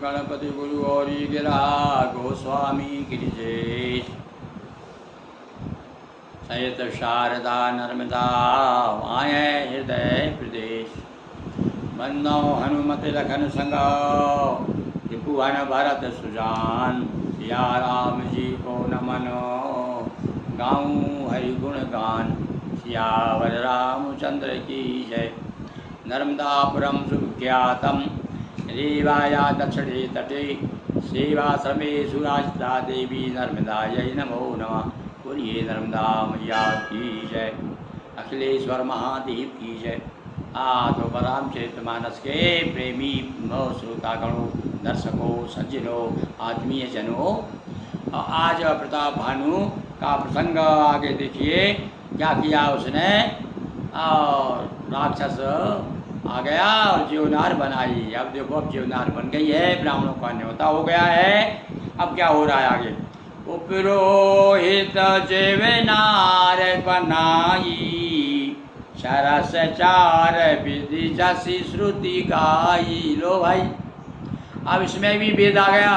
गणपति गुरु गौरी गिरा गोस्वामी गिरिजेश सहित शारदा नर्मदा माय हृदय प्रदेश बंदो हनुमत लखन संग रिपुवन भरत सुजान सिया राम जी को नमनो गाऊँ हरि गुण गान सियावर रामचंद्र की जय। नर्मदापुरम सुख्यातम रेवाया दक्षिणे तटे सेवाश्रमे सुराजिता देवी नर्मदायै नमो नमः। बोलिए नर्मदा मैया की जय। अखिलेश्वर महादेव की जय। तो रामचरितमानस के प्रेमी श्रोतागणों, दर्शकों, सज्जनों, आत्मीय जनों, आज प्रताप भानु का प्रसंग आगे देखिए। क्या किया उसने? राक्षस आ गया और जीवनार बनाई। अब देखो, अब जीवनार बन गई है, ब्राह्मणों का न्योता हो गया है। अब क्या हो रहा है आगे? उपरोहित जीवनार बनाई, सरस चार विधि जसी श्रुति गाई। लो भाई, अब इसमें भी भेद आ गया।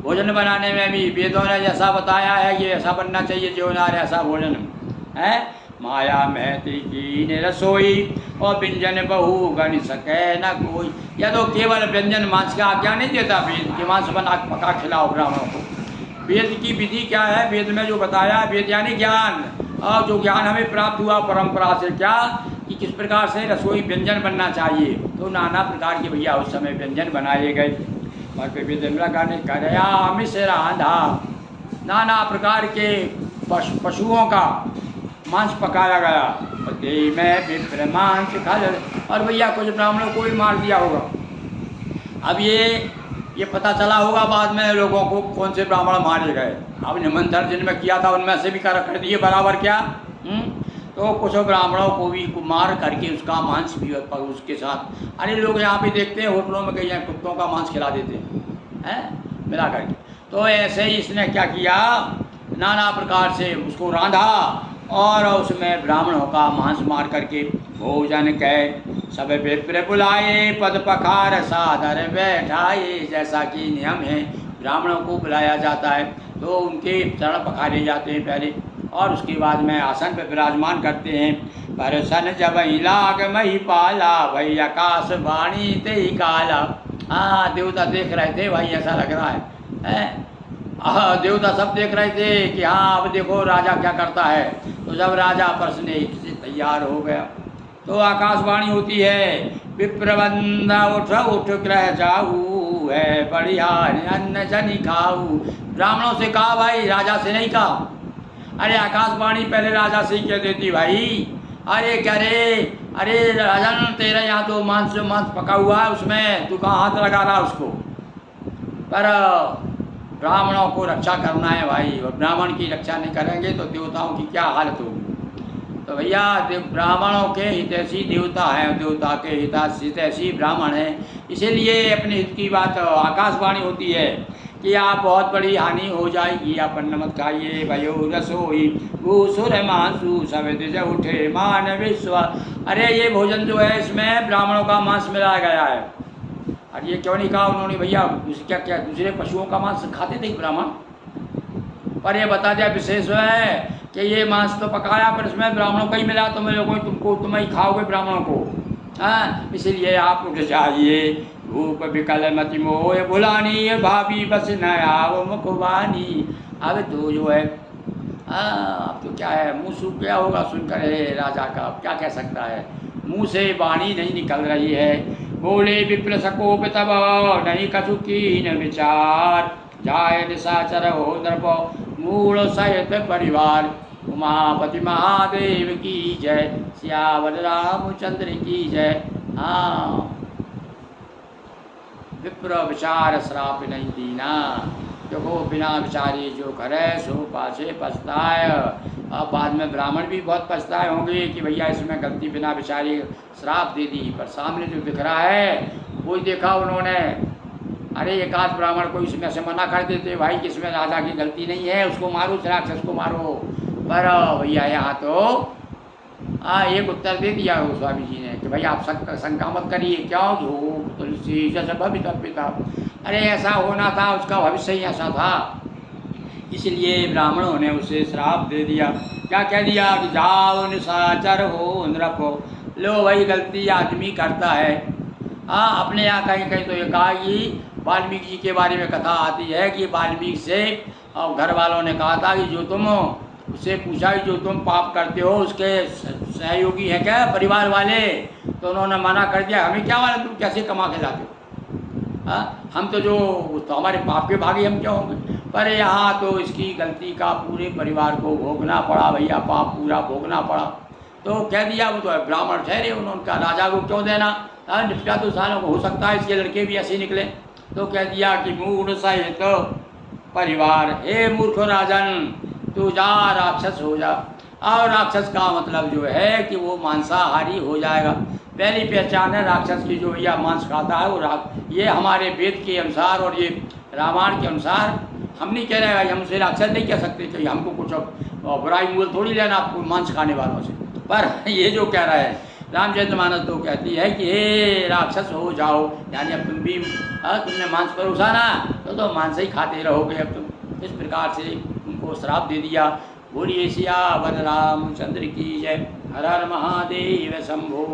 भोजन बनाने में भी वेदों ने जैसा बताया है, ये ऐसा बनना चाहिए जीवनार, ऐसा भोजन है। माया महती की रसोई और व्यंजन बहु गण सके न कोई। यह तो केवल व्यंजन मांस का आज्ञा नहीं देता वेद कि मांस बना पका खिलाओ ब्राह्मणों को। वेद की विधि क्या है? वेद में जो बताया, वेद यानी ज्ञान, और जो ज्ञान हमें प्राप्त हुआ परंपरा से, क्या कि किस प्रकार से रसोई व्यंजन बनना चाहिए। तो नाना प्रकार के भैया उस समय व्यंजन बनाए गए। और फिर वेदेंद्र गाने करया मिश्र रांधा, नाना प्रकार के पशुओं का मांस पकाया गया। और देह में विप्र मांस खा, और भैया कुछ ब्राह्मणों को भी मार दिया होगा। अब ये पता चला होगा बाद में लोगों को कौन से ब्राह्मण मारे गए। अब निमंत्रण जिनमें किया था उनमें से भी कर दिए बराबर। क्या तो कुछ ब्राह्मणों को भी मार करके उसका मांस भी उसके साथ। अरे लोग यहाँ पे देखते हैं होटलों में कहीं कुत्तों का मांस खिला देते हैं मिला करके। तो ऐसे ही इसने क्या किया, नाना प्रकार से उसको रांधा और उसमें ब्राह्मणों का मांस मार करके भोजन कह। सब विप्र बुलाए पद पखार सादर बैठाए। जैसा कि नियम है, ब्राह्मणों को बुलाया जाता है तो उनके चरण पखारे जाते हैं पहले, और उसके बाद में आसन पर विराजमान करते हैं। परसन जब लाग मही पाला, भई आकाश वाणी ते ही काला। देवता देख रहे थे भाई, ऐसा लग रहा है। देवता सब देख रहे थे कि हाँ अब देखो राजा क्या करता है। तो जब राजा परसने से तैयार हो गया तो आकाशवाणी होती है, विप्रबंध उठ उठ ग्रह जाऊ है, बढ़िया अन्न जनि खाऊ। ब्राह्मणों से कहा भाई, राजा से नहीं कहा। अरे आकाशवाणी पहले राजा से ही कह देती भाई। अरे क्या रे, अरे राजन तेरे यहाँ तो मांस पका हुआ है, उसमें तू कहाँ हाथ लगा रहा उसको। पर ब्राह्मणों को रक्षा करना है भाई, और ब्राह्मण की रक्षा नहीं करेंगे तो देवताओं की क्या हालत होगी। तो भैया ब्राह्मणों के हितैषी देवता हैं, देवता के हितैषी ब्राह्मण हैं। इसीलिए अपने हित की बात आकाशवाणी होती है कि आप बहुत बड़ी हानि हो जाएगी, आप अन्न मत खाइए। भयो रसोई भूसुर मांसु सब दिज उठे मान विश्व। अरे ये भोजन जो है इसमें ब्राह्मणों का मांस मिलाया गया है। अरे ये क्यों नहीं कहा उन्होंने भैया, क्या दूसरे पशुओं का मांस खाते थे ब्राह्मण, पर ये बता दिया विशेष है कि ये मांस तो पकाया पर इसमें ब्राह्मणों का ही मिला, तो मैं लोगों तुम ही खाओगे ब्राह्मणों को। इसीलिए आप उठ जाइए। भूप विकल मति मोह भुलानी, भाभी बस न आओ मुखवानी। अब तो जो है अब तो क्या है, मुँह सूख गया होगा सुनकर राजा का, क्या कह सकता है। मुँह से वाणी नहीं निकल रही है। बोले विप्र सकोप तब नहीं कछु कीन विचार, जाय निशाचर हो नृपो मूल सहित परिवार। उमापति महादेव की जय, सियावर रामचंद्र की जय। विप्र विचार श्राप नहीं दीना, देखो बिना विचारी जो करे सो पासे पछताए। अब बाद में ब्राह्मण भी बहुत पछताए होंगे कि भैया इसमें गलती बिना विचारी श्राप दे दी। पर सामने जो दिख रहा है वो देखा उन्होंने। अरे एक आध ब्राह्मण को इसमें से मना कर देते भाई कि इसमें राजा की गलती नहीं है, उसको मारो, राक्षस को मारो। पर भैया यहाँ तो एक उत्तर दे दिया गोस्वामी जी ने कि भाई आप शंका मत करिए। क्यों? जो तुलसी जस भवित पिता, अरे ऐसा होना था, उसका भविष्य ही ऐसा था। इसलिए ब्राह्मणों ने उसे श्राप दे दिया। क्या कह दिया कि जाओ निशाचर हो नृपो। लो भाई, गलती आदमी करता है। हाँ, अपने यहाँ कहीं कहीं तो ये कहा कि वाल्मीकि जी के बारे में कथा आती है कि वाल्मीकि से और घर वालों ने कहा था कि जो तुम, उससे पूछा कि जो तुम पाप करते हो उसके सहयोगी हैं क्या परिवार वाले? तो उन्होंने मना कर दिया, हमें क्या वाला, तुम कैसे कमा के लाते हो? हाँ, हम तो हमारे पाप के भागी हम क्या होंगे? पर यहाँ तो इसकी गलती का पूरे परिवार को भोगना पड़ा भैया, पाप पूरा भोगना पड़ा। तो कह दिया, वो तो ब्राह्मण ठहरे, उन्होंने कहा राजा को क्यों देना, निपटा तो सालों को हो सकता है इसके लड़के भी ऐसे निकले। तो कह दिया कि मूढ़ सहित तो परिवार, हे मूर्ख राजन, तू जा राक्षस हो जा। और राक्षस का मतलब जो है कि वो मांसाहारी हो जाएगा। पहली पहचान है राक्षस की, जो भैया मांस खाता है वो ये हमारे वेद के अनुसार और ये रामायण के अनुसार हम नहीं कह रहे, हम उसे राक्षस नहीं कह सकते कि हमको कुछ बुराई मूल थोड़ी लेना आपको मांस खाने वालों से। पर ये जो कह रहा है रामचरितमानस तो कहती है कि हे राक्षस हो जाओ, यानी अब तुम भी तुमने मांस परोसा ना, तो मांस ही खाते रहोगे अब तुम। इस प्रकार से उनको श्राप दे दिया। बोलिए सियावर रामचंद्र की जय। हर हर महादेव शंभो।